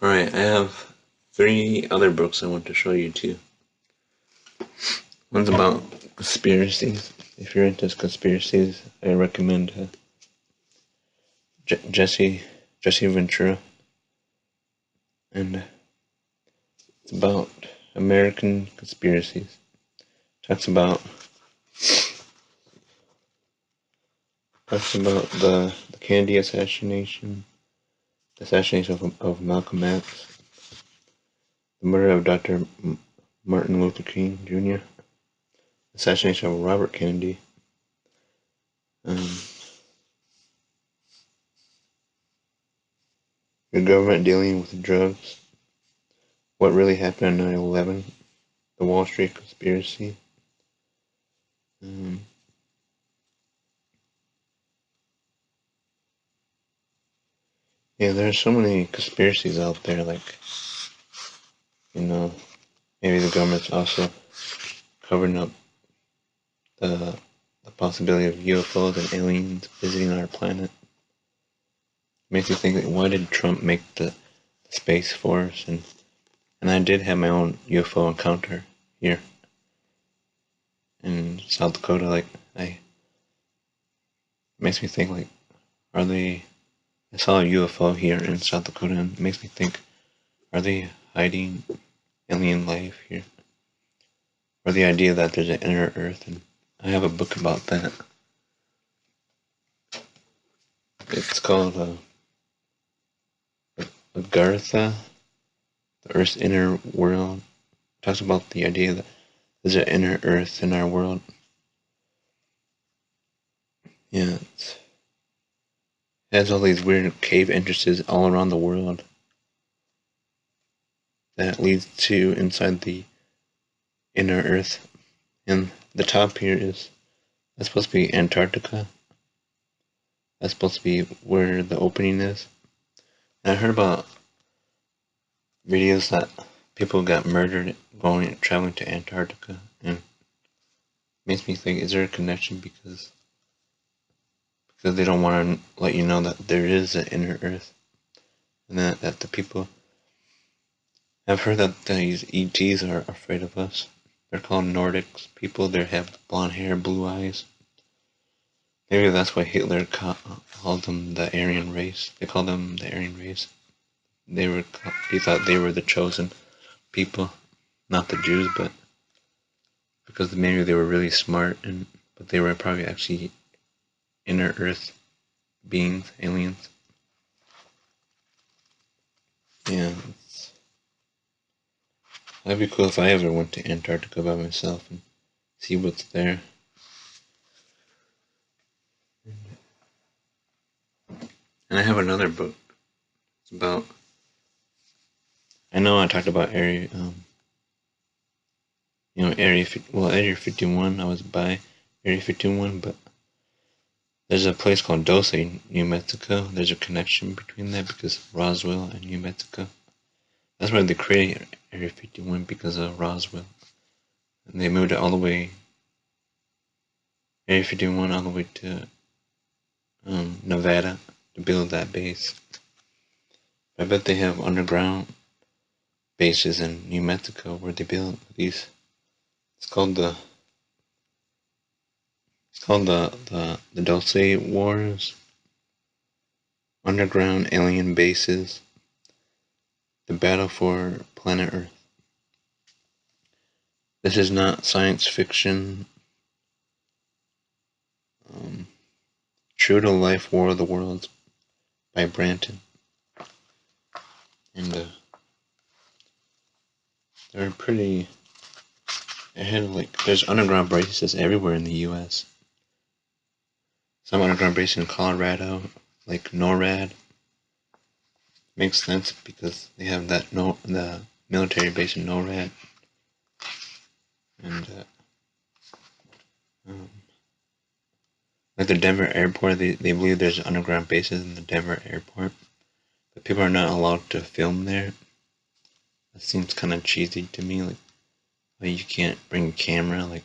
Alright, I have three other books I want to show you too. One's about conspiracies. If you're into conspiracies, I recommend Jesse Ventura, and it's about American conspiracies. Talks about the Kennedy assassination, the assassination of Malcolm X, the murder of Dr. Martin Luther King Jr., assassination of Robert Kennedy, um, the government dealing with drugs, what really happened on 9/11, the Wall Street conspiracy. Yeah, there's so many conspiracies out there, like, maybe the government's also covering up the, the possibility of UFOs and aliens visiting our planet. Makes you think, like, why did Trump make the Space Force? And I did have my own UFO encounter here in South Dakota. Like, makes me think, like, are they? I saw a UFO here in South Dakota, and it makes me think, are they hiding alien life here? Or the idea that there's an inner Earth, and I have a book about that. It's called Agartha, the Earth's Inner World. It talks about the idea that there's an inner Earth in our world. Yeah, it has all these weird cave entrances all around the world that leads to inside the inner Earth. And the top here that's supposed to be Antarctica. That's supposed to be where the opening is. And I heard about videos that people got murdered traveling to Antarctica, and it makes me think, is there a connection because they don't want to let you know that there is an inner Earth, and that the people. I've heard that these ETs are afraid of us. They're called Nordics people. They have blonde hair, blue eyes. Maybe that's why Hitler called them the Aryan race. They called them the Aryan race. He thought they were the chosen people, not the Jews, but because maybe they were really smart, but they were probably actually inner Earth beings, aliens. Yeah, that'd be cool if I ever went to Antarctica by myself and see what's there. And I have another book. It's about. I know I talked about Area 51. I was by Area 51, but there's a place called Dulce, New Mexico. There's a connection between that because Roswell and New Mexico. That's why they created Area 51, because of Roswell. And they moved it all the way, Area 51, all the way to Nevada to build that base. I bet they have underground bases in New Mexico where they build these. It's called the Dulce Wars. Underground alien bases. The battle for planet Earth. This is not science fiction. True to Life War of the Worlds by Branton. And they're pretty. There's underground bases everywhere in the U.S. Some underground bases in Colorado, like NORAD. Makes sense because they have the military base in NORAD. And like the Denver airport, they believe there's underground bases in the Denver airport, but people are not allowed to film there. That seems kind of cheesy to me. Like you can't bring a camera. Like,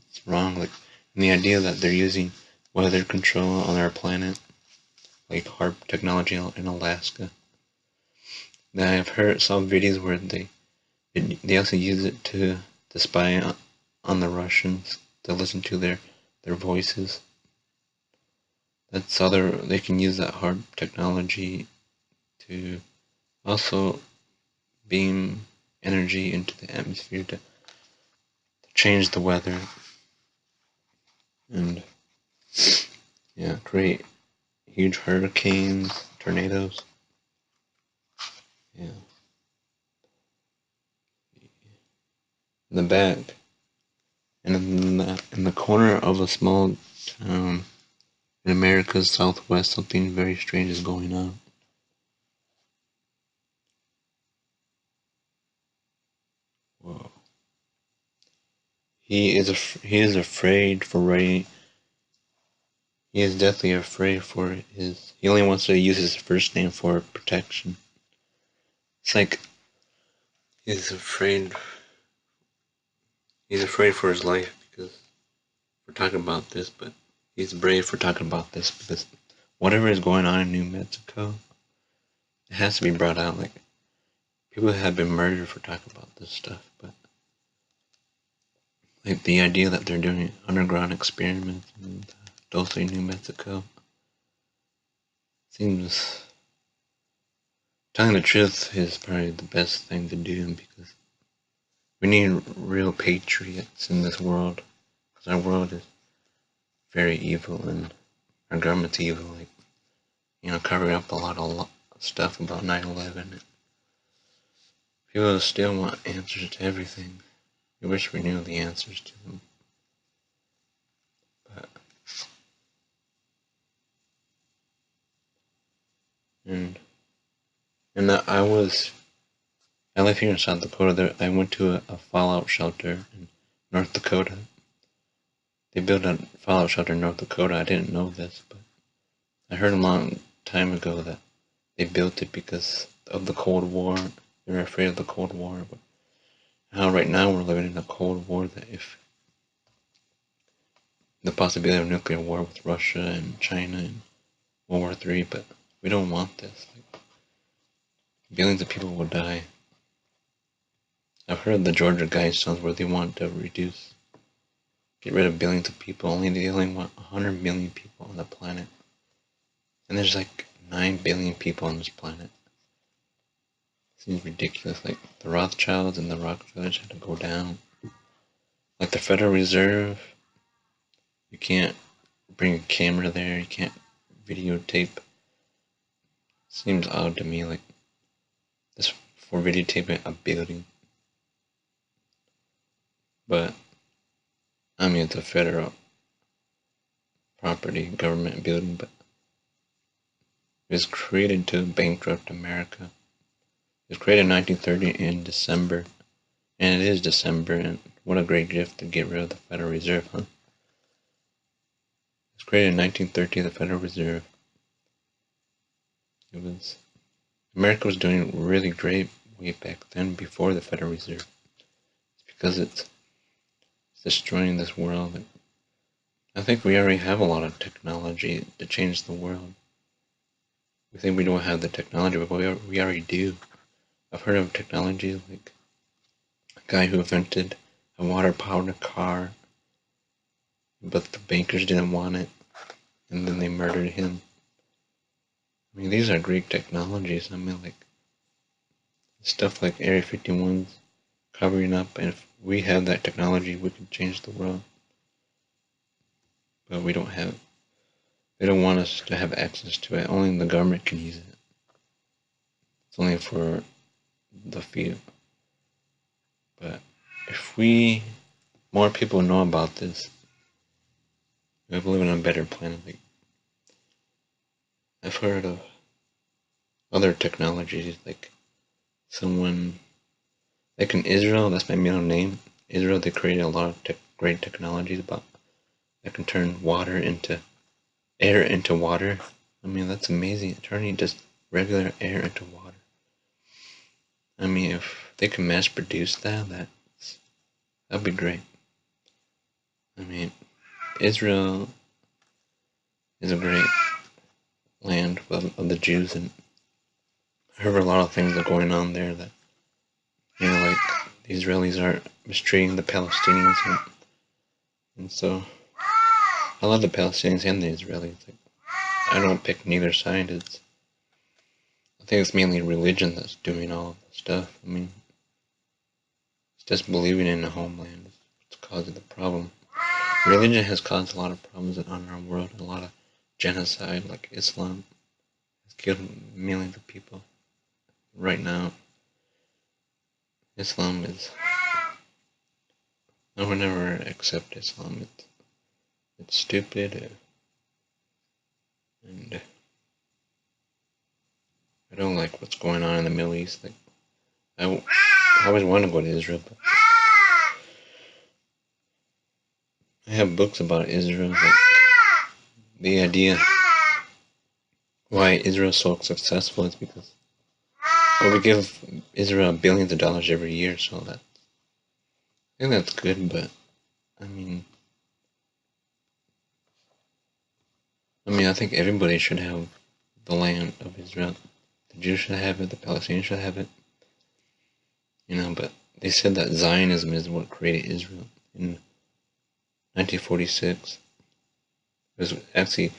it's wrong. Like, and the idea that they're using weather control on our planet like HARP technology in Alaska. Now I've heard some videos where they also use it to spy on the Russians, to listen to their voices. That's other. They can use that HARP technology to also beam energy into the atmosphere to change the weather and create huge hurricanes, tornadoes. Yeah. In the back, and in the corner of a small town in America's Southwest, something very strange is going on. Whoa. He is afraid for writing. He is deathly afraid for his. He only wants to use his first name for protection. It's like he's afraid. He's afraid for his life because we're talking about this, but he's brave for talking about this because whatever is going on in New Mexico, it has to be brought out. Like, people have been murdered for talking about this stuff, but like the idea that they're doing underground experiments in Dulce, New Mexico, seems, telling the truth is probably the best thing to do because we need real patriots in this world because our world is very evil and our government's evil. Like, covering up a lot of stuff about 9/11. People still want answers to everything. We wish we knew the answers to them. But and I live here in South Dakota. I went to a fallout shelter in North Dakota. They built a fallout shelter in North Dakota. I didn't know this, but I heard a long time ago that they built it because of the Cold War. They were afraid of the Cold War. But how right now we're living in a Cold War, that if the possibility of nuclear war with Russia and China and World War III, but we don't want this. Like, billions of people will die. I've heard the Georgia Guidestones where they want to get rid of billions of people. They only want 100 million people on the planet. And there's like 9 billion people on this planet. Seems ridiculous. Like, the Rothschilds and the Rockefellers had to go down. Like the Federal Reserve, you can't bring a camera there, you can't videotape. Seems odd to me, like, this for videotaping a building. But, I mean, it's a federal property, government building, but it was created to bankrupt America. It was created in 1930 in December, and it is December, and what a great gift to get rid of the Federal Reserve, huh? It was created in 1930, the Federal Reserve. America was doing really great way back then before the Federal Reserve. It's because it's destroying this world. I think we already have a lot of technology to change the world. We think we don't have the technology, but we already do. I've heard of technology like a guy who invented a water-powered car, but the bankers didn't want it, and then they murdered him. I mean, these are great technologies. I mean, like, stuff like Area 51's covering up, and if we had that technology, we could change the world. But we don't have. They don't want us to have access to it. Only the government can use it. It's only for the few. But if more people know about this, we live on a better planet. Like, I've heard of other technologies, like like in Israel, that's my middle name. Israel, they created a lot of great technologies that can turn air into water. I mean, that's amazing. Turning just regular air into water. I mean, if they can mass produce that'd be great. I mean, Israel is a great land of the Jews, and I heard a lot of things are going on there that, like the Israelis are mistreating the Palestinians, and so I love the Palestinians and the Israelis. Like, I don't pick neither side. I think it's mainly religion that's doing all of the stuff. I mean, it's just believing in the homeland is causing the problem. Religion has caused a lot of problems on our world, a lot of genocide, like Islam has killed millions of people. Right now, Islam is. I would never accept Islam. It's stupid, and I don't like what's going on in the Middle East. Like, I always want to go to Israel, but I have books about Israel. Like, the idea why Israel is so successful is because we give Israel billions of dollars every year, so I think that's good. But I mean, I think everybody should have the land of Israel. The Jews should have it. The Palestinians should have it. But they said that Zionism is what created Israel in 1946. It was actually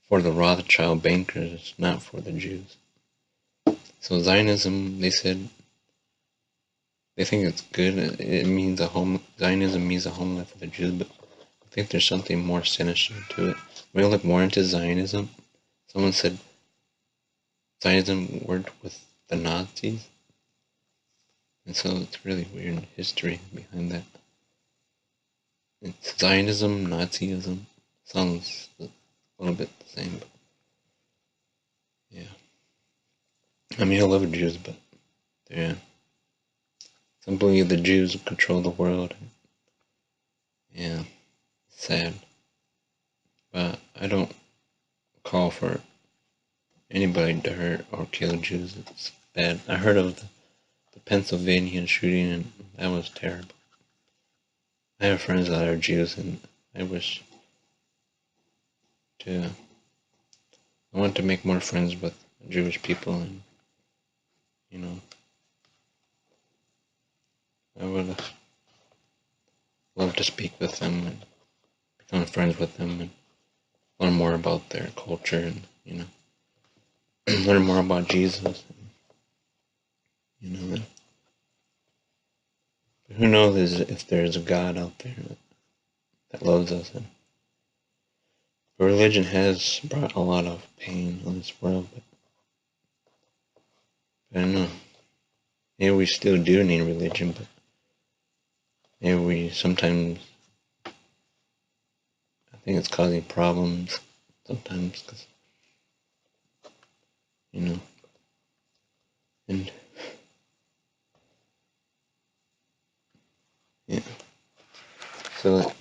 for the Rothschild bankers, not for the Jews. So Zionism, they said, they think it's good. It means Zionism means a homeland for the Jews, but I think there's something more sinister to it. When you look more into Zionism, someone said Zionism worked with the Nazis, and so it's really weird history behind that. It's Zionism, Nazism, sounds a little bit the same, but yeah. I mean, I love Jews, but yeah. Some believe the Jews control the world. Yeah, sad. But I don't call for anybody to hurt or kill Jews. It's bad. I heard of the Pennsylvania shooting, and that was terrible. I have friends that are Jews, and I wish to. I want to make more friends with Jewish people, and I would love to speak with them and become friends with them and learn more about their culture and learn more about Jesus. And, who knows if there's a God out there that loves us. And religion has brought a lot of pain on this world, but I don't know. Maybe we still do need religion, but maybe we sometimes, I think it's causing problems sometimes because, and yeah. So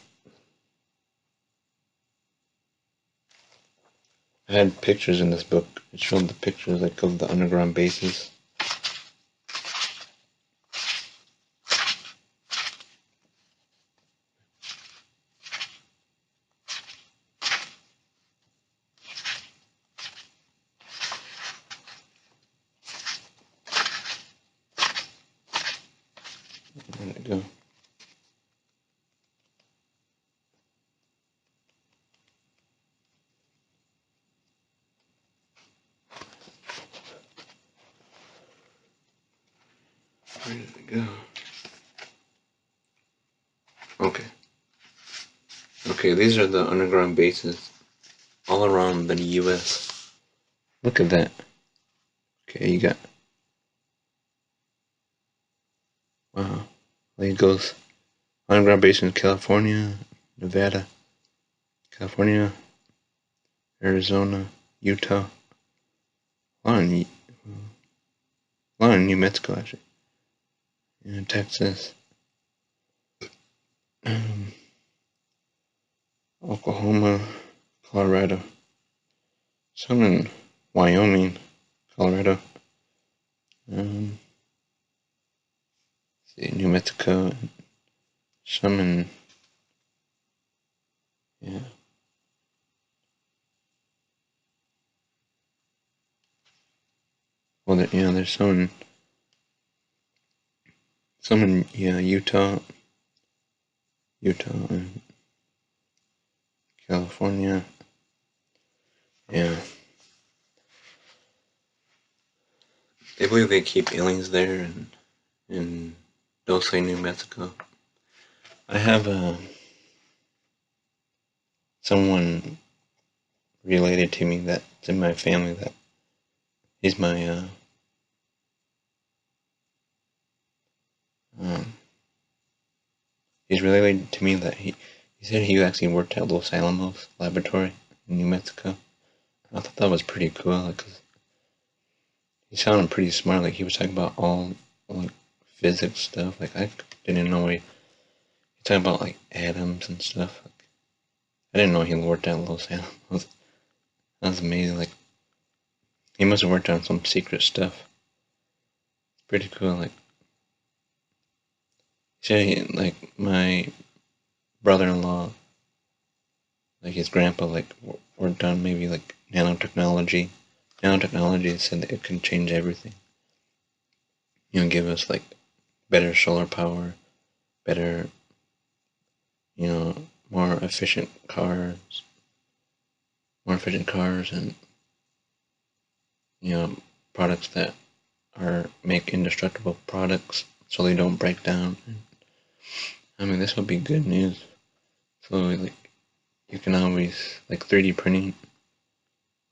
I had pictures in this book. It showed the pictures like of the underground bases. There we go. Where did it go? Okay. Okay, these are the underground bases all around the U.S. Look at that. Okay, you got. Wow. There it goes. Underground base in California, Nevada, California, Arizona, Utah, a lot in New Mexico actually, and Texas, Oklahoma, Colorado, some in Wyoming, Colorado, New Mexico, some in there's some in Utah, and California. Yeah, they believe they keep aliens there in Dulce, New Mexico. I have someone related to me that's in my family that he's my um, he's related to me that he said he actually worked at Los Alamos Laboratory in New Mexico. I thought that was pretty cool because he sounded pretty smart. Like he was talking about all like physics stuff. Like I didn't know he talking about like atoms and stuff. Like, I didn't know he worked at Los Alamos. That was amazing. Like he must have worked on some secret stuff. Pretty cool. Like he said like my brother-in-law, like his grandpa, like worked on maybe like nanotechnology. Nanotechnology said that it can change everything. Give us like better solar power, better, more efficient cars, and products that make indestructible products so they don't break down. I mean, this would be good news. So like you can always like 3D printing.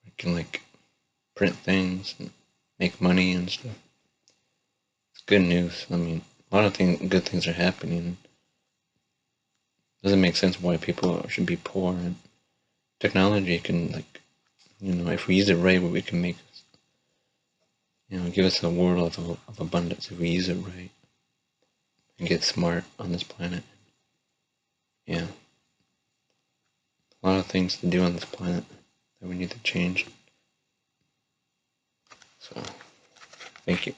You can like print things and make money and stuff. It's good news. I mean, a lot of good things are happening. It doesn't make sense why people should be poor. And technology can like, if we use it right, we can make, give us a world of abundance if we use it right and get smart on this planet. Yeah, a lot of things to do on this planet that we need to change. So, thank you.